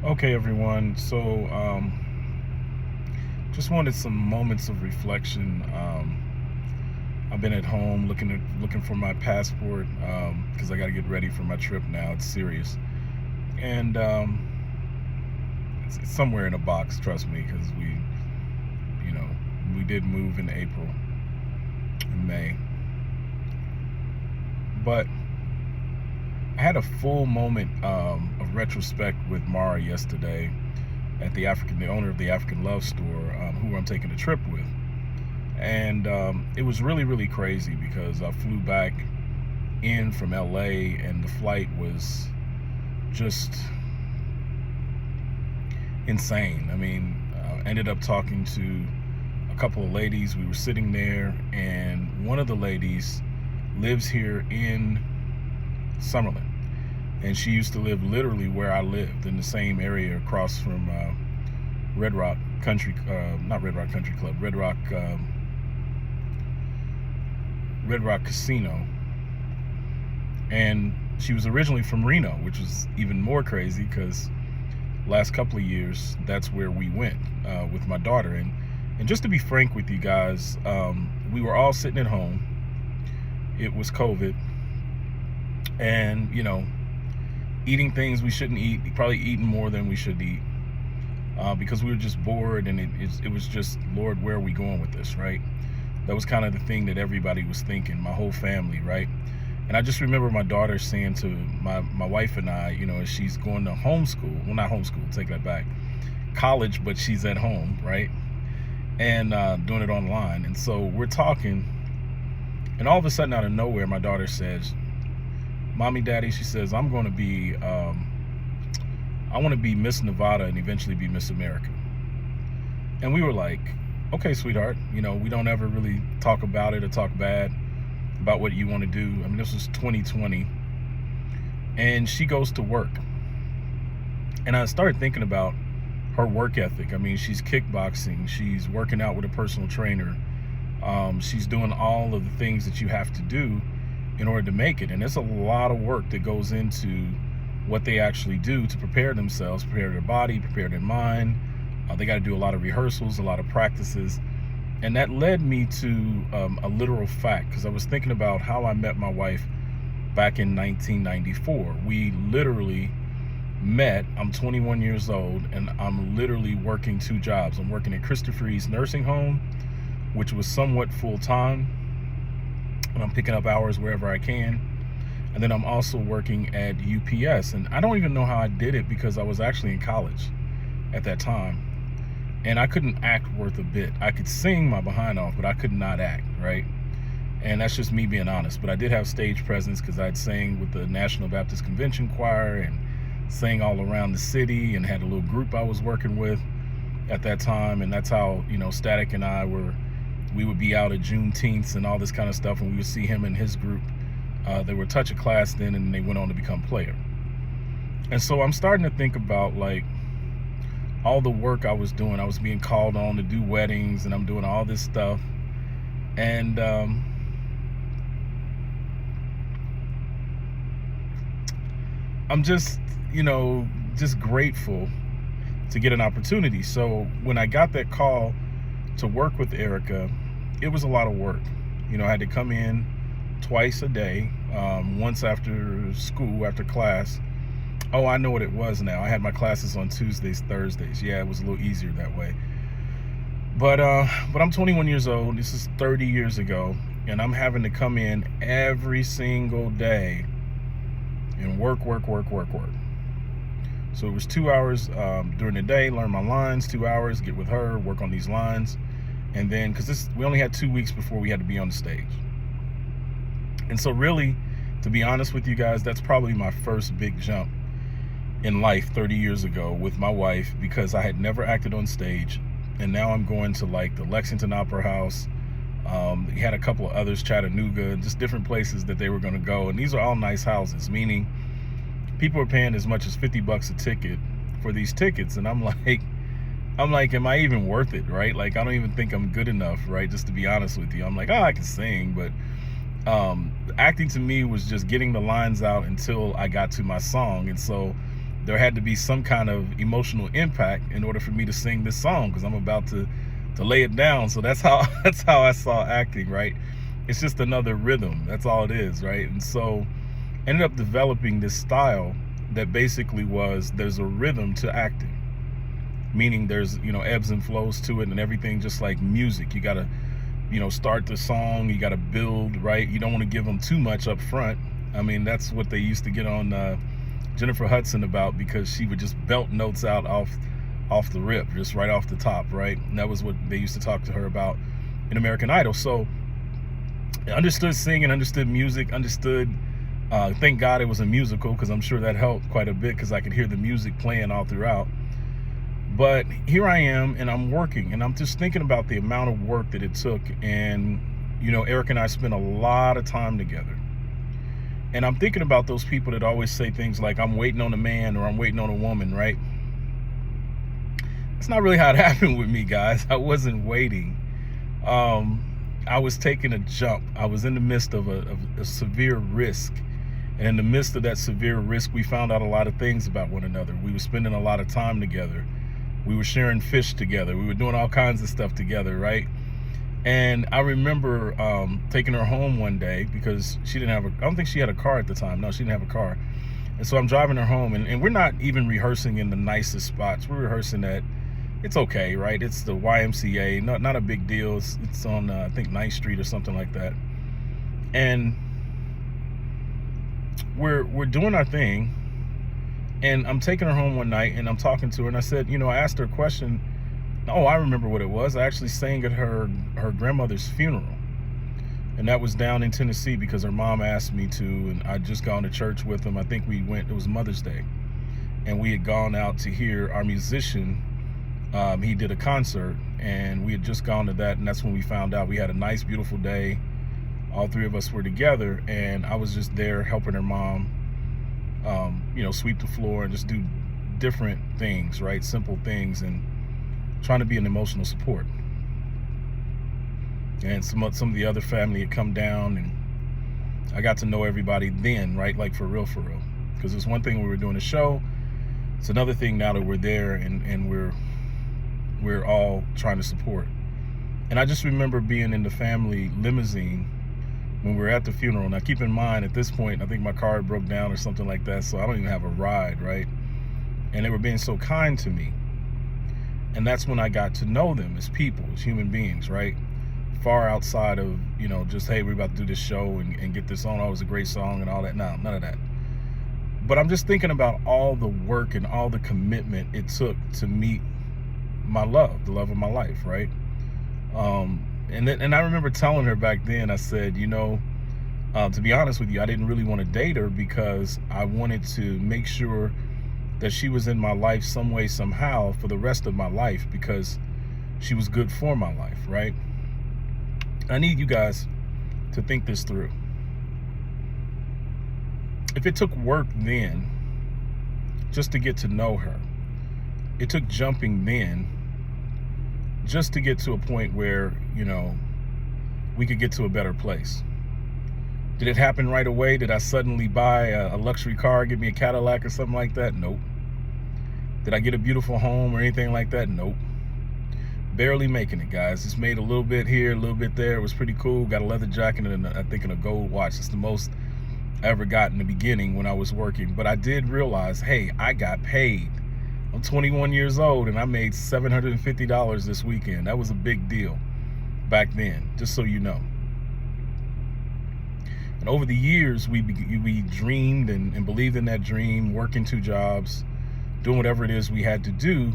Okay, everyone. Just wanted some moments of reflection. I've been at home looking for my passport because I got to get ready for my trip now. It's serious, and it's somewhere in a box. Trust me, because you know, we did move in April, in May, but I had a full moment of retrospect with Mara yesterday at the owner of the African Love Store, who I'm taking a trip with. And it was really, really crazy because I flew back in from LA and the flight was just insane. I mean, ended up talking to a couple of ladies. We were sitting there, and one of the ladies lives here in Summerlin. And she used to live literally where I lived, in the same area across from Red Rock Country, not Red Rock Country Club, Red Rock Casino. And she was originally from Reno, which was even more crazy because last couple of years, that's where we went with my daughter. And just to be frank with you guys, we were all sitting at home. It was COVID, and eating things we shouldn't eat, probably eating more than we should eat, because we were just bored, and it was just, Lord, where are we going with this, right? That was kind of the thing that everybody was thinking, my whole family, right? And I just remember my daughter saying to my wife and I, as she's going to homeschool, well, not homeschool, take that back, college, but she's at home, right? And doing it online. And so we're talking, and all of a sudden, out of nowhere, my daughter says, Mommy, Daddy, she says, I want to be Miss Nevada and eventually be Miss America. And we were like, okay, sweetheart, we don't ever really talk about it or talk bad about what you want to do. I mean, this was 2020. And she goes to work. And I started thinking about her work ethic. I mean, she's kickboxing. She's working out with a personal trainer. She's doing all of the things that you have to do in order to make it. And there's a lot of work that goes into what they actually do to prepare themselves, prepare their body, prepare their mind. They got to do a lot of rehearsals, a lot of practices. And that led me to a literal fact, because I was thinking about how I met my wife back in 1994. We literally met, I'm 21 years old, and I'm literally working two jobs. I'm working at Christopher East Nursing Home, which was somewhat full-time, and I'm picking up hours wherever I can. And then I'm also working at UPS, and I don't even know how I did it because I was actually in college at that time. And I couldn't act worth a bit. I could sing my behind off, but I could not act, right? And that's just me being honest. But I did have stage presence because I'd sang with the National Baptist Convention Choir and sang all around the city, and had a little group I was working with at that time. And that's how, Static and I we would be out at Juneteenth and all this kind of stuff, and we would see him and his group. They were Touch of Class then, and they went on to become Player. And so I'm starting to think about, like, all the work I was doing. I was being called on to do weddings, and I'm doing all this stuff. And I'm just, just grateful to get an opportunity. So when I got that call to work with Erica, it was a lot of work. I had to come in twice a day, once after school, after class. Oh, I know what it was now. I had my classes on Tuesdays, Thursdays. Yeah, it was a little easier that way. But I'm 21 years old. This is 30 years ago, and I'm having to come in every single day and work. So it was 2 hours during the day, learn my lines, 2 hours, get with her, work on these lines. And then, because we only had 2 weeks before we had to be on the stage. And so really, to be honest with you guys, that's probably my first big jump in life 30 years ago with my wife, because I had never acted on stage. And now I'm going to, like, the Lexington Opera House. He had a couple of others, Chattanooga, just different places that they were going to go. And these are all nice houses, meaning people are paying as much as $50 a ticket for these tickets. And I'm like, am I even worth it, right? Like, I don't even think I'm good enough, right? Just to be honest with you. I'm like, I can sing, but acting to me was just getting the lines out until I got to my song. And so there had to be some kind of emotional impact in order for me to sing this song, because I'm about to lay it down. So that's how that's how I saw acting, right? It's just another rhythm. That's all it is, right? And so ended up developing this style that basically was, there's a rhythm to acting, meaning there's, ebbs and flows to it, and everything, just like music. You gotta, start the song, you gotta build, right? You don't want to give them too much up front. I mean, that's what they used to get on Jennifer Hudson about, because she would just belt notes out off the rip, just right off the top, right? And that was what they used to talk to her about in American Idol. So I understood singing, understood music, understood, thank God it was a musical, because I'm sure that helped quite a bit, because I could hear the music playing all throughout. But here I am, and I'm working, and I'm just thinking about the amount of work that it took. And, Eric and I spent a lot of time together. And I'm thinking about those people that always say things like, I'm waiting on a man, or I'm waiting on a woman, right? That's not really how it happened with me, guys. I wasn't waiting. I was taking a jump. I was in the midst of a severe risk. And in the midst of that severe risk, we found out a lot of things about one another. We were spending a lot of time together. We were sharing fish together. We were doing all kinds of stuff together, right? And I remember taking her home one day, because she didn't have I don't think she had a car at the time. No, she didn't have a car. And so I'm driving her home, and we're not even rehearsing in the nicest spots. We're rehearsing at, it's okay, right? It's the YMCA, not a big deal. It's on, I think, 9th Street or something like that. And we're doing our thing, and I'm taking her home one night, and I'm talking to her, and I said, I asked her a question. Oh, I remember what it was. I actually sang at her grandmother's funeral, and that was down in Tennessee, because her mom asked me to, and I'd just gone to church with them. I think we went, it was Mother's Day, and we had gone out to hear our musician. He did a concert, and we had just gone to that, and that's when we found out. We had a nice, beautiful day. All three of us were together, and I was just there helping her mom, sweep the floor and just do different things, right? Simple things, and trying to be an emotional support. And some of the other family had come down, and I got to know everybody then, right? Like for real. Because it's one thing when we were doing a show. It's another thing now that we're there, and we're all trying to support. And I just remember being in the family limousine when we were at the funeral. Now, keep in mind, at this point, I think my car broke down or something like that, so I don't even have a ride, right? And they were being so kind to me. And that's when I got to know them as people, as human beings, right? Far outside of, just, hey, we're about to do this show and get this on. Oh, it was a great song and all that. No, none of that. But I'm just thinking about all the work and all the commitment it took to meet my love, the love of my life, right? And I remember telling her back then, I said, to be honest with you, I didn't really want to date her, because I wanted to make sure that she was in my life some way, somehow, for the rest of my life, because she was good for my life, right? I need you guys to think this through. If it took work then just to get to know her, it took jumping then just to get to a point where, we could get to a better place. Did it happen right away? Did I suddenly buy a luxury car, give me a Cadillac or something like that? Nope. Did I get a beautiful home or anything like that? Nope. Barely making it, guys. Just made a little bit here, a little bit there. It was pretty cool. Got a leather jacket and I think a gold watch. It's the most I ever got in the beginning when I was working. But I did realize, hey, I got paid. I'm 21 years old, and I made $750 this weekend. That was a big deal back then, just so you know. And over the years, we dreamed and believed in that dream, working 2 jobs, doing whatever it is we had to do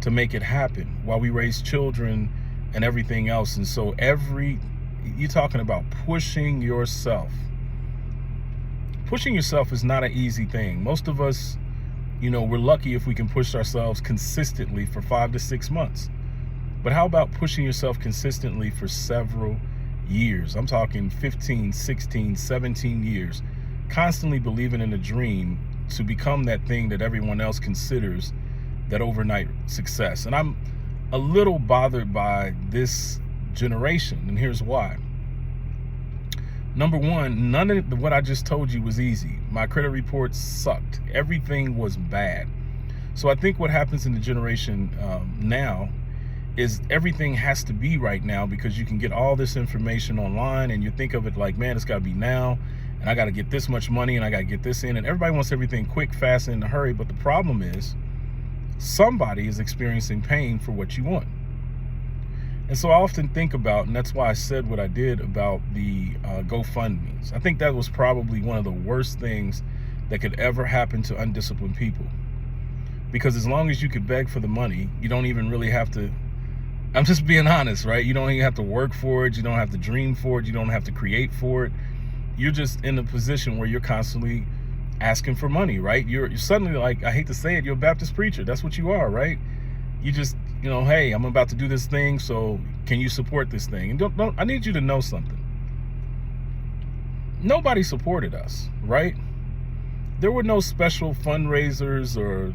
to make it happen while we raised children and everything else. And so you're talking about pushing yourself. Pushing yourself is not an easy thing. Most of us, we're lucky if we can push ourselves consistently for 5 to 6 months. But how about pushing yourself consistently for several years? I'm talking 15, 16, 17 years, constantly believing in a dream to become that thing that everyone else considers that overnight success. And I'm a little bothered by this generation, and here's why. Number one, none of what I just told you was easy. My credit report sucked. Everything was bad. So I think what happens in the generation now is everything has to be right now, because you can get all this information online and you think of it like, man, it's got to be now, and I got to get this much money and I got to get this in, and everybody wants everything quick, fast, and in a hurry. But the problem is somebody is experiencing pain for what you want. And so I often think about, and that's why I said what I did about the GoFundMes. I think that was probably one of the worst things that could ever happen to undisciplined people. Because as long as you could beg for the money, you don't even really have to, I'm just being honest, right? You don't even have to work for it. You don't have to dream for it. You don't have to create for it. You're just in a position where you're constantly asking for money, right? You're suddenly, like, I hate to say it, you're a Baptist preacher. That's what you are, right? You just, hey, I'm about to do this thing, so can you support this thing? And don't I need you to know something. Nobody supported us, right? There were no special fundraisers or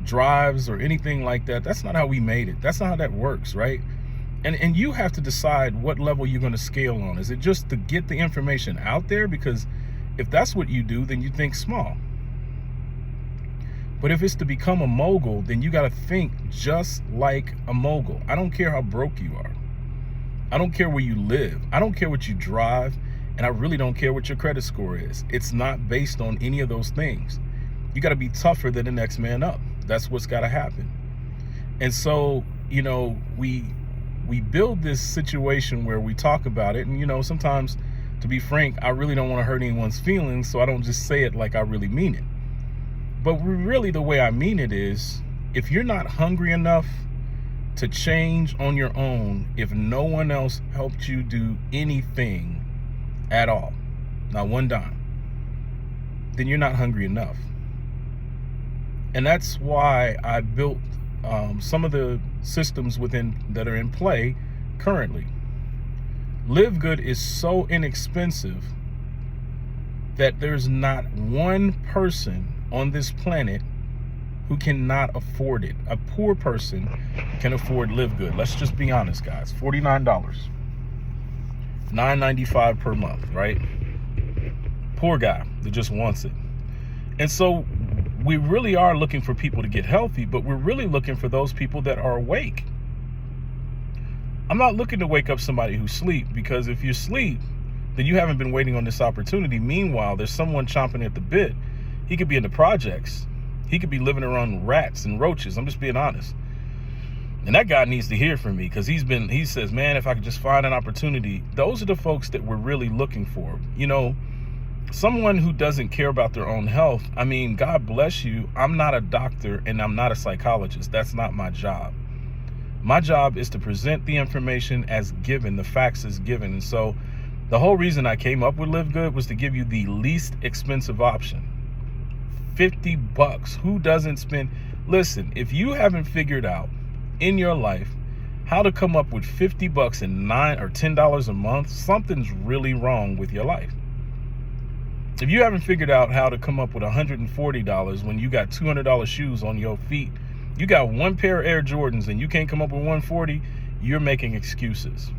drives or anything like that. That's not how we made it. That's not how that works, right? And you have to decide what level you're going to scale on. Is it just to get the information out there? Because if that's what you do, then you think small. But if it's to become a mogul, then you got to think just like a mogul. I don't care how broke you are. I don't care where you live. I don't care what you drive. And I really don't care what your credit score is. It's not based on any of those things. You got to be tougher than the next man up. That's what's got to happen. And so, we build this situation where we talk about it. And, sometimes, to be frank, I really don't want to hurt anyone's feelings. So I don't just say it like I really mean it. But really, the way I mean it is, if you're not hungry enough to change on your own, if no one else helped you do anything at all, not one dime, then you're not hungry enough. And that's why I built some of the systems that are in play currently. Live Good is so inexpensive that there's not one person on this planet who cannot afford it. A poor person can afford Live Good. Let's just be honest, guys. $49, $9.95 per month, right? Poor guy that just wants it. And so we really are looking for people to get healthy, but we're really looking for those people that are awake. I'm not looking to wake up somebody who's asleep, because if you sleep, then you haven't been waiting on this opportunity. Meanwhile, there's someone chomping at the bit. He could be in the projects. He could be living around rats and roaches. I'm just being honest. And that guy needs to hear from me, because he says, man, if I could just find an opportunity. Those are the folks that we're really looking for. Someone who doesn't care about their own health. I mean, God bless you. I'm not a doctor and I'm not a psychologist. That's not my job. My job is to present the information as given, the facts as given. And so the whole reason I came up with Live Good was to give you the least expensive option. $50. Who doesn't spend? Listen, if you haven't figured out in your life how to come up with $50 and $9 or $10 a month, something's really wrong with your life. If you haven't figured out how to come up with $140 when you got $200 shoes on your feet, you got one pair of Air Jordans and you can't come up with $140, you're making excuses.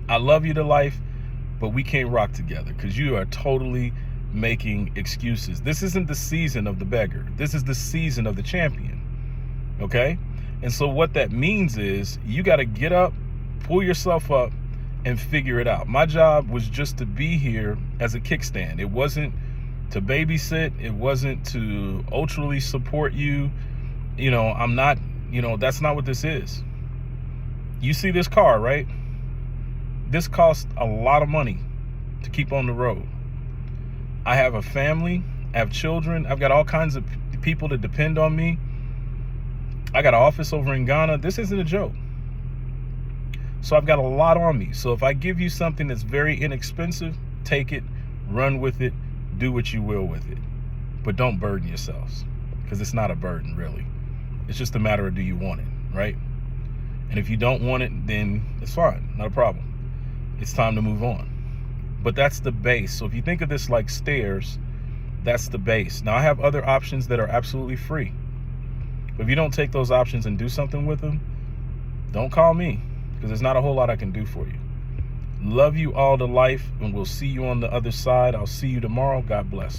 I love you to life, but we can't rock together, because you are totally making excuses. This isn't the season of the beggar. This is the season of the champion. Okay? And so what that means is you got to get up, pull yourself up, and figure it out. My job was just to be here as a kickstand. It wasn't to babysit. It wasn't to ultrally support you. I'm not, that's not what this is. You see this car, right? This costs a lot of money to keep on the road. I have a family. I have children. I've got all kinds of people that depend on me. I got an office over in Ghana. This isn't a joke. So I've got a lot on me. So if I give you something that's very inexpensive, take it, run with it, do what you will with it. But don't burden yourselves, because it's not a burden, really. It's just a matter of, do you want it, right? And if you don't want it, then it's fine, not a problem. It's time to move on. But that's the base. So if you think of this like stairs, that's the base. Now I have other options that are absolutely free. But if you don't take those options and do something with them, don't call me, because there's not a whole lot I can do for you. Love you all to life, and we'll see you on the other side. I'll see you tomorrow. God bless.